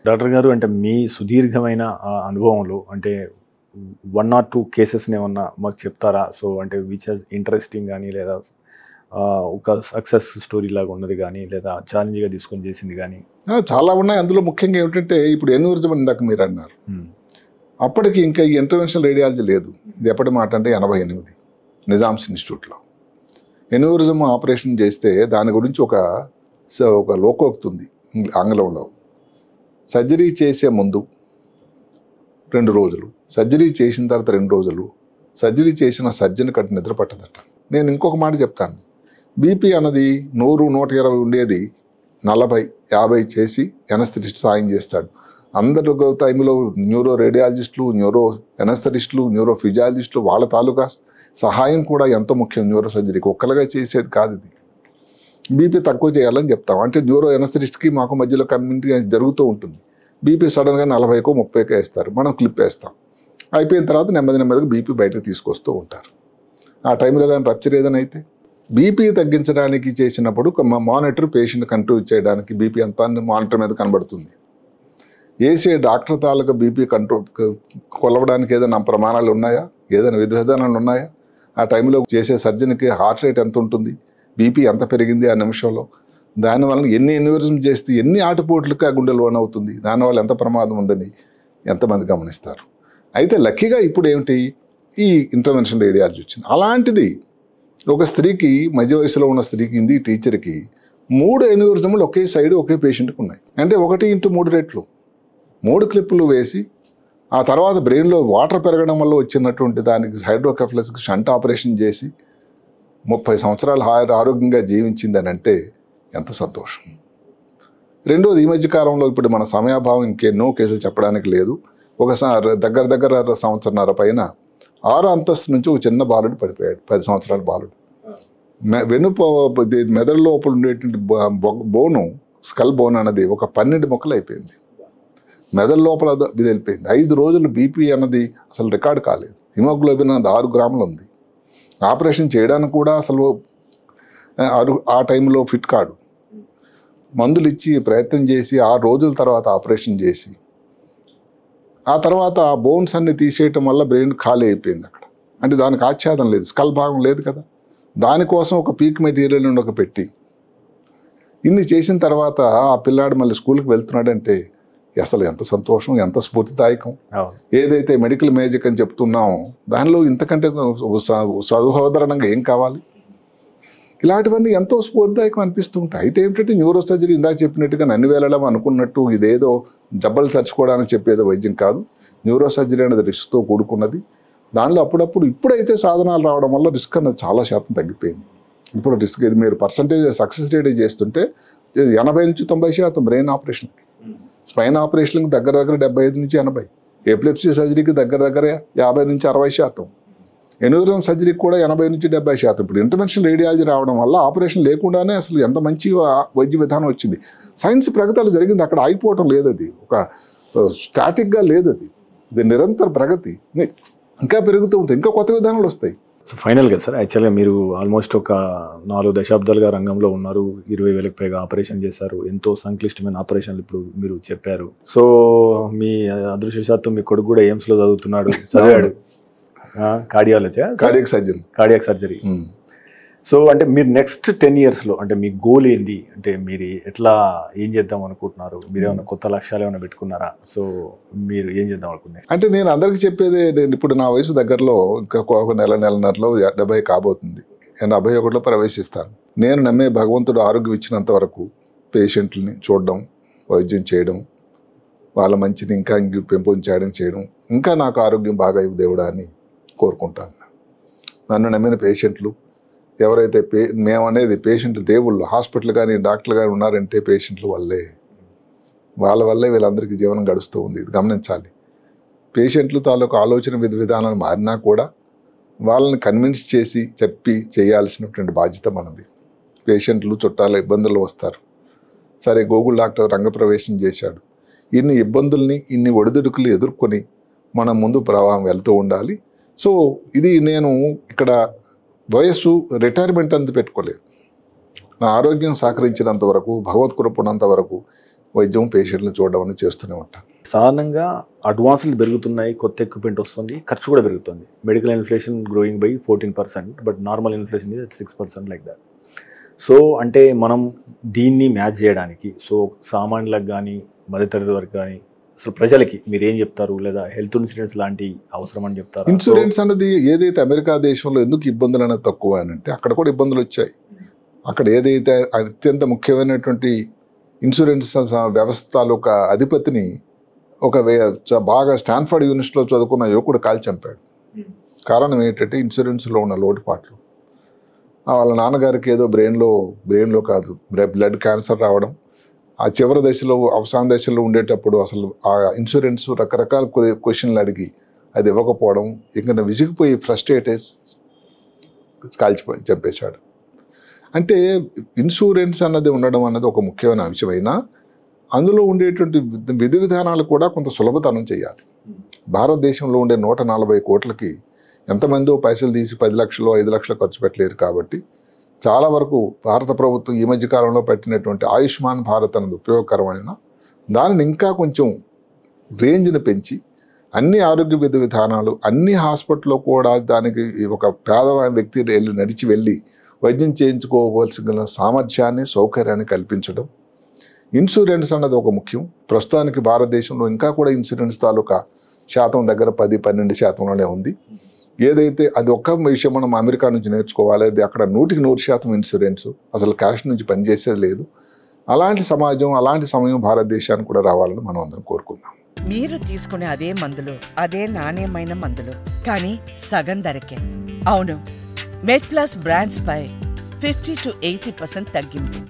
Doctor గారు అంటే మీ సుదీర్ఘమైన అనుభవంలో అంటే 1 or 2 కేసెస్‌ని ఏమన్నా మాకు చెప్తారా? సో అంటే విచ్ హాస్ ఇంట్రెస్టింగ్ గాని లేదా ఒక సక్సెస్ స్టోరీ లాగా ఉన్నది గాని లేదా ఛాలెంజ్‌గా తీసుకొని చేసింది గాని? చాలా ఉన్నాయి. అందులో ముఖ్యంగా ఏమిటంటే ఇప్పుడు ఎన్యూరిజం ఇందాక మీరు అన్నారు. అప్పటికి ఇంకా ఈ ఇంటర్వెన్షనల్ రేడియాలజీ లేదు. ఇది ఎప్పటి మాట అంటే 88 నిజామ్స్ ఇన్స్టిట్యూట్లో ఎన్యూరిజం ఆపరేషన్ చేస్తే దాని గురించి ఒక లోకోక్తి ఉంది ఆంగ్లంలో. సర్జరీ చేసే ముందు 2 రోజులు, సర్జరీ చేసిన తర్వాత 2 రోజులు, సర్జరీ చేసిన సర్జన్ కట్టి నిద్ర పట్టదట. నేను ఇంకొక మాట చెప్తాను. బీపీ అన్నది 100-120 ఉండేది 40-50 చేసి ఎనస్థెటిస్ట్ సాయం చేస్తాడు. అందరి టైంలో న్యూరో రేడియాలజిస్టులు, న్యూరో ఎనస్థెటిస్టులు, న్యూరో ఫిజియాలజిస్టులు వాళ్ళ తాలూకా సహాయం కూడా ఎంతో ముఖ్యం. న్యూరో సర్జరీకి ఒక్కలుగా చేసేది కాదు ఇది. బీపీ తక్కువ చేయాలని చెప్తాం. అంటే న్యూరో ఎనస్థెటిస్ట్కి మాకు మధ్యలో కమ్యూనిటీ జరుగుతూ ఉంటుంది. బీపీ సడన్గా 40కో 30కో వేస్తారు, మనం క్లిప్ వేస్తాం. అయిపోయిన తర్వాత నెమ్మదిగా బీపీ బయటకు తీసుకొస్తూ ఉంటారు. ఆ టైంలో కానీ రప్చర్ ఏదైనా అయితే బీపీ తగ్గించడానికి చేసినప్పుడు మానిటర్ పేషెంట్ కంట్రోల్ చేయడానికి బీపీ అంతా మానిటర్ మీద కనబడుతుంది. ఏసీ డాక్టర్ తాలూకా బీపీ కంట్రోల్ కొలవడానికి ఏదైనా ప్రమాణాలు ఉన్నాయా, ఏదైనా విధానాలు ఉన్నాయా? ఆ టైంలో చేసే సర్జన్కి హార్ట్ రేట్ ఎంత ఉంటుంది, బీపీ ఎంత పెరిగింది ఆ నిమిషంలో, దానివల్ల ఎన్ని ఎన్యూరిజం చేస్తే ఎన్ని ఆటుపోట్లకి ఆ గుండెలు లోన్ అవుతుంది, దానివల్ల ఎంత ప్రమాదం ఉందని ఎంతమంది గమనిస్తారు. అయితే లక్కీగా ఇప్పుడు ఏమిటి ఈ ఇంటర్వెన్షన్ రేడియాలజీ వచ్చింది. అలాంటిది ఒక స్త్రీకి, మధ్య వయసులో ఉన్న స్త్రీకి, హిందీ టీచర్కి 3 ఎన్యూరిజములు ఒకే సైడ్ ఒకే పేషెంట్కి ఉన్నాయి. అంటే 1x3 రెట్లు 3 క్లిప్పులు వేసి ఆ తర్వాత బ్రెయిన్లో వాటర్ పెరగడం వల్ల వచ్చినటువంటి దానికి హైడ్రోకెఫలస్కి షంట్ ఆపరేషన్ చేసి 30 సంవత్సరాలు ఆరోగ్యంగా జీవించిందని అంటే ఎంత సంతోషం. రెండోది, ఈ మధ్య కాలంలో ఇప్పుడు మన సమయాభావం ఇంకెన్నో కేసులు చెప్పడానికి లేదు. ఒకసారి దగ్గర సంవత్సరన్నర పైన 6వ అంతస్తు నుంచి ఒక చిన్న బాలుడు పడిపోయాడు. 10 సంవత్సరాల బాలుడు. మెదడు లోపల ఉండేటువంటి బోను, స్కల్ బోన్ అన్నది ఒక 12 ముక్కలు అయిపోయింది. మెదడు లోపల ఇది వెళ్ళిపోయింది. 5 రోజులు బీపీ అన్నది అసలు రికార్డు కాలేదు. హిమోగ్లోబిన్ అన్నది 6 గ్రాములు ఉంది. ఆపరేషన్ చేయడానికి కూడా అసలు ఆ టైంలో ఫిట్ కాడు. మందులు ఇచ్చి ప్రయత్నం చేసి 6 రోజుల తర్వాత ఆపరేషన్ చేసి ఆ తర్వాత ఆ బోన్స్ అన్ని తీసేయటం వల్ల బ్రెయిన్ ఖాళీ అయిపోయింది అక్కడ. అంటే దానికి ఆచ్ఛాదం లేదు, స్కల్ భాగం లేదు కదా. దానికోసం ఒక పీక్ మెటీరియల్ నుండి ఒక పెట్టి ఇన్ని చేసిన తర్వాత ఆ పిల్లాడు మళ్ళీ స్కూల్కి వెళ్తున్నాడంటే అసలు ఎంత సంతోషం, ఎంత స్ఫూర్తిదాయకం. ఏదైతే మెడికల్ మ్యాజిక్ అని చెప్తున్నామో దానిలో ఇంతకంటే సహోదరణంగా ఏం కావాలి. ఇలాంటివన్నీ ఎంతో స్ఫూర్తిదాయకం అనిపిస్తూ ఉంటాయి. అయితే ఏమిటంటే న్యూరో సర్జరీ ఇందాక చెప్పినట్టుగా నన్ను వెళ్ళడం అనుకున్నట్టు ఇదేదో జబ్బలు చర్చుకోవడానికి చెప్పేదో వైద్యం కాదు. న్యూరో సర్జరీ అనేది రిస్క్తో కూడుకున్నది. దానిలో అప్పుడప్పుడు ఇప్పుడైతే సాధనాలు రావడం వల్ల రిస్క్ అన్నది చాలా శాతం తగ్గిపోయింది. ఇప్పుడు రిస్క్ ఇది మీరు పర్సంటేజ్ సక్సెస్ రేట్ చేస్తుంటే 80-90% బ్రెయిన్ ఆపరేషన్కి, స్పైన్ ఆపరేషన్కి దగ్గర 75-80, ఎపిలెప్సీ సర్జరీకి దగ్గర 50-60%, ఎన్యూరిజం సర్జరీకి కూడా 80-70%. ఇప్పుడు ఇంటర్వెన్షన్ రేడియాలజీ రావడం వల్ల ఆపరేషన్ లేకుండానే అసలు ఎంత మంచి వైద్య విధానం వచ్చింది. సైన్స్ ప్రగతి జరిగింది, అక్కడ ఆగిపోవటం లేదు. అది ఒక స్టాటిక్గా లేదు, ఇది నిరంతర ప్రగతి ఇంకా పెరుగుతూ ఉంటుంది, ఇంకా కొత్త విధానాలు వస్తాయి. సో ఫైనల్గా సార్, యాక్చువల్గా మీరు ఆల్మోస్ట్ ఒక 4 దశాబ్దాలుగా రంగంలో ఉన్నారు. 20,000కి పైగా ఆపరేషన్ చేశారు. ఎంతో సంక్లిష్టమైన ఆపరేషన్లు ఇప్పుడు మీరు చెప్పారు. సో మీ అదృష్టశాత్తు మీ కొడుకు కూడా ఎయిమ్స్లో చదివాడు. Cardiac surgery. సో అంటే మీరు నెక్స్ట్ 10 yearsలో అంటే మీ గోల్ ఏంది, అంటే మీరు ఎట్లా ఏం చేద్దాం అనుకుంటున్నారు, మీరు ఏమైనా కొత్త లక్ష్యాలు ఏమైనా పెట్టుకున్నారా? సో మీరు ఏం చేద్దాం అనుకున్నారు? అంటే నేను అందరికీ చెప్పేది, ఇప్పుడు నా వయసు దగ్గరలో ఇంకా ఒక నెలన్నరలో 70 కాబోతుంది. నేను 71లో ప్రవేశిస్తాను. నేను నమ్మే భగవంతుడు ఆరోగ్యం ఇచ్చినంత వరకు పేషెంట్లని చూడడం, వైద్యం చేయడం, వాళ్ళ మంచిని ఇంకా పెంపొందించడం, ఇంకా నాకు ఆరోగ్యం బాగా ఇవ్వు దేవుడా అని కోరుకుంటాను. నన్ను నమ్మిన పేషెంట్లు ఎవరైతే మేమనేది పేషెంట్లు దేవుళ్ళు, హాస్పిటల్ కానీ డాక్టర్లు కానీ ఉన్నారంటే పేషెంట్లు వాళ్ళ వల్లే వీళ్ళందరికీ జీవనం గడుస్తూ ఉంది. ఇది గమనించాలి. పేషెంట్లు తాలూకు ఆలోచన విధానాలు మారినా కూడా వాళ్ళని కన్విన్స్ చేసి చెప్పి చేయాల్సినటువంటి బాధ్యత మనది. పేషెంట్లు చుట్టాల ఇబ్బందులు వస్తారు. సరే, గూగుల్ డాక్టర్ రంగప్రవేశం చేశాడు. ఇన్ని ఇబ్బందుల్ని, ఇన్ని ఒడిదుడుకులు ఎదుర్కొని మనం ముందు ప్రవాహం వెళ్తూ ఉండాలి. సో ఇది నేను ఇక్కడ వయస్సు రిటైర్మెంట్ అంత పెట్టుకోలేదు. నా ఆరోగ్యం సహకరించినంత వరకు, భగవత్ కృప ఉన్నంత వరకు వైద్యం పేషెంట్లను చూడడం అనేది చేస్తూనే ఉంటాను. సాధారణంగా అడ్వాన్స్లు పెరుగుతున్నాయి, కొత్త ఎక్విప్మెంట్ వస్తుంది, ఖర్చు కూడా పెరుగుతుంది. Medical inflation growing by 14%, but normal inflation is 6% like that. So అంటే మనం దీన్ని మ్యాచ్ చేయడానికి సో సామాన్యులకు కానీ మధ్యతరగతి వరకు కానీ అసలు ప్రజలకి మీరు ఏం చెప్తారు, లేదా హెల్త్ ఇన్సూరెన్స్ లాంటి అవసరం అని చెప్తారు? ఇన్సూరెన్స్ అనేది ఏదైతే అమెరికా దేశంలో ఎందుకు ఇబ్బందులు అనేది తక్కువ అని అంటే అక్కడ కూడా ఇబ్బందులు వచ్చాయి. అక్కడ ఏదైతే అత్యంత ముఖ్యమైనటువంటి ఇన్సూరెన్స్ వ్యవస్థ తాలూకా అధిపతిని బాగా స్టాన్ఫర్డ్ యూనివర్సిటీలో చదువుకున్న యువకుడు కాల్చి చంపాడు. కారణం ఏంటంటే ఇన్సూరెన్స్లో ఉన్న లోటుపాట్లు. వాళ్ళ నాన్నగారికి ఏదో బ్రెయిన్లో కాదు బ్లడ్ క్యాన్సర్ రావడం, ఆ చివరి దశలో అవసాన దశలో ఉండేటప్పుడు అసలు ఆ ఇన్సూరెన్స్ రకరకాల క్వశ్చన్లు అడిగి అది ఇవ్వకపోవడం, ఇంకా విసిగిపోయి ఫ్రస్ట్రేట్ కాల్చిపోయి చంపేశాడు. అంటే ఇన్సూరెన్స్ అన్నది ఉండడం అన్నది ఒక ముఖ్యమైన అంశమైనా అందులో ఉండేటువంటి విధి విధానాలు కూడా కొంత సులభతరం చేయాలి. భారతదేశంలో ఉండే 140 కోట్లకి ఎంతమందో పైసలు తీసి 10 లక్షలు 5 లక్షలు ఖర్చు పెట్టలేరు. కాబట్టి చాలా వరకు భారత ప్రభుత్వం ఈ మధ్య కాలంలో పెట్టినటువంటి ఆయుష్మాన్ భారత్ అనేది ఉపయోగకరమైన దానిని ఇంకా కొంచెం రేంజ్ని పెంచి అన్ని ఆరోగ్య విధి విధానాలు అన్ని హాస్పిటల్లో కూడా దానికి ఒక పేదవాడి వ్యక్తి నడిచి వెళ్ళి వైద్యం చేయించుకోవాల్సిన సామర్థ్యాన్ని సౌకర్యాన్ని కల్పించడం. ఇన్సూరెన్స్ అన్నది ఒక ముఖ్యం. ప్రస్తుతానికి భారతదేశంలో ఇంకా కూడా ఇన్సూరెన్స్ తాలూకా శాతం దగ్గర 10-12% ఉంది. ఏదైతే అది ఒక్క విషయం మనం అమెరికా నుంచి నేర్చుకోవాలి. అది అక్కడ 100% ఇన్సూరెన్స్, అసలు క్యాష్ నుంచి పనిచేసేది లేదు. అలాంటి సమాజం అలాంటి సమయం భారతదేశానికి కూడా రావాలని మనం అందరం కోరుకుందాం. మీరు తీసుకునే అదే మందులు, అదే నాణ్యమైన మందులు, కానీ సగం ధరకే. అవును, మెడ్ ప్లస్ బ్రాండ్స్ పై 50-80% తగ్గింపు.